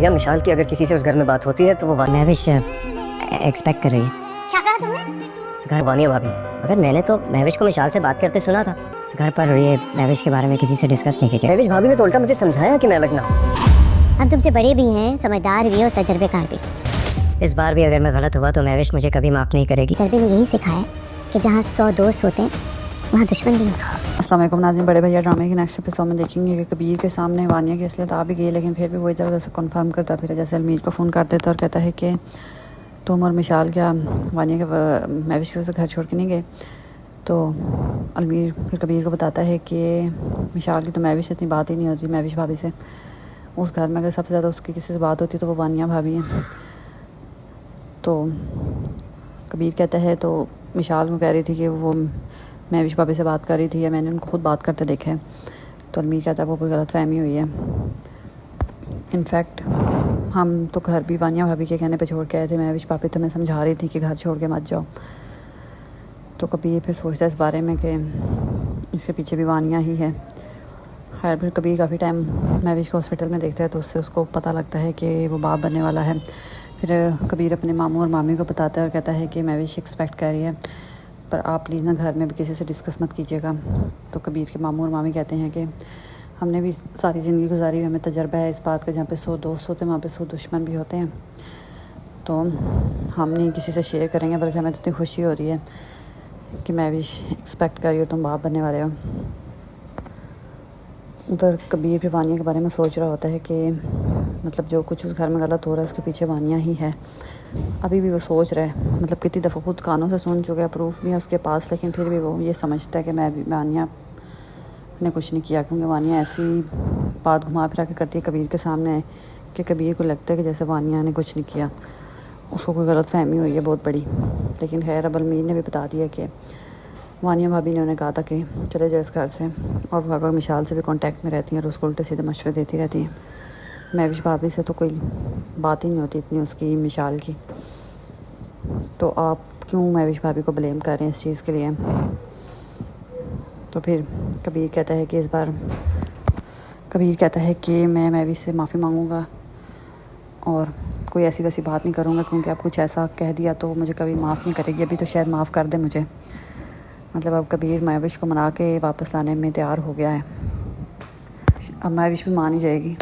भैया मिशाल की अगर किसी से उस घर में बात होती है तो वो महविश एक्सपेक्ट कर रही है। क्या कहा तुमने? घर वानिया भाभी। मगर मैंने तो महविश को मिशाल से बात करते सुना था। घर पर ये महविश के बारे में किसी से डिस्कस नहीं किया। महविश भाभी ने तो उल्टा मुझे समझाया कि मैं अलग ना हूँ। हम तुमसे बड़े भी हैं, समझदार भी और तजर्बेकार भी। इस बार भी अगर मैं गलत हुआ तो महविश मुझे कभी माफ़ नहीं करेगी। तजर्बे ने यही सिखाया है कि जहाँ 100 दोस्त होते हैं वहाँ दुश्मन भी होता है। अस्सलाम वालेकुम नाज़रीन, बड़े भैया ड्रामे के नेक्स्ट एपिसोड में देखेंगे कि कबीर के सामने वानिया की असलियत आ भी गई, लेकिन फिर भी वो इधर उधर से कन्फर्म करता फिर जैसे अलमीर को फ़ोन कर देता और कहता है कि तुम और मिशाल क्या वानिया के महविश से घर छोड़ के नहीं गए। तो अलमीर फिर कबीर को बताता है कि मिशाल की तो महविश से इतनी बात ही नहीं होती, महविश भाभी से। उस घर में अगर सबसे ज़्यादा उसकी किसी से बात होती तो वो वानिया भाभी हैं। तो कबीर कहता है तो मिशाल को कह रही थी कि वो महविश भाभी से बात कर रही थी या मैंने उनको खुद बात करते देखा है। तो अलमीर कहता है वो कोई गलतफहमी हुई है। इनफैक्ट हम तो घर भी वानिया भाभी के कहने पे छोड़ के आए थे, महविश भाभी तो मैं समझा रही थी कि घर छोड़ के मत जाओ। तो कबीर फिर सोचता है इस बारे में कि इसके पीछे भी वानिया ही है। खैर फिर कबीर काफ़ी टाइम महविश को हॉस्पिटल में देखता है तो उससे उसको पता लगता है कि वो बाप बनने वाला है। फिर कबीर अपने मामू और मामी को बताता है और कहता है कि महविश एक्सपेक्ट कर रही है, पर आप प्लीज़ ना घर में भी किसी से डिस्कस मत कीजिएगा। तो कबीर के मामू और मामी कहते हैं कि हमने भी सारी ज़िंदगी गुजारी हुई, हमें तजर्बा है इस बात का, जहाँ पे 100 दोस्त होते हैं वहाँ पे 100 दुश्मन भी होते हैं। तो हम नहीं किसी से शेयर करेंगे, बल्कि हमें इतनी खुशी हो रही है कि महविश एक्सपेक्ट कर रही हो तुम बाप बनने वाले हो। उधर कबीर भी वानिया के बारे में सोच रहा होता है कि मतलब जो कुछ उस घर में गलत हो रहा है उसके पीछे वानिया ही है। अभी भी वो सोच रहा है, मतलब कितनी दफ़ा खुद कानों से सुन चुका है, प्रूफ भी है उसके पास, लेकिन फिर भी वो ये समझता है कि मैं भी वानिया ने कुछ नहीं किया, क्योंकि वानिया ऐसी बात घुमा फिरा के करती है कबीर के सामने कि कबीर को लगता है कि जैसे वानिया ने कुछ नहीं किया, उसको कोई गलतफहमी हुई है बहुत बड़ी। लेकिन खैर अब अलमीर ने भी बता दिया कि वानिया भाभी ने उन्हें कहा था कि चले जाए इस घर से, और बार बार मिशाल से भी कांटेक्ट में रहती हैं और उसको उल्टे सीधे मशवरे देती रहती हैं। महविश भाभी से तो कोई बात ही नहीं होती इतनी उसकी मिशाल की। तो आप क्यों महविश भाभी को ब्लेम कर रहे हैं इस चीज़ के लिए। तो फिर कबीर कहता है कि मैं महविश से माफ़ी मांगूंगा और कोई ऐसी वैसी बात नहीं करूंगा, क्योंकि आप कुछ ऐसा कह दिया तो मुझे कभी माफ़ नहीं करेगी। अभी तो शायद माफ़ कर दे मुझे। मतलब अब कबीर महविश को मना के वापस लाने में तैयार हो गया है। अब महविश भी मान ही जाएगी।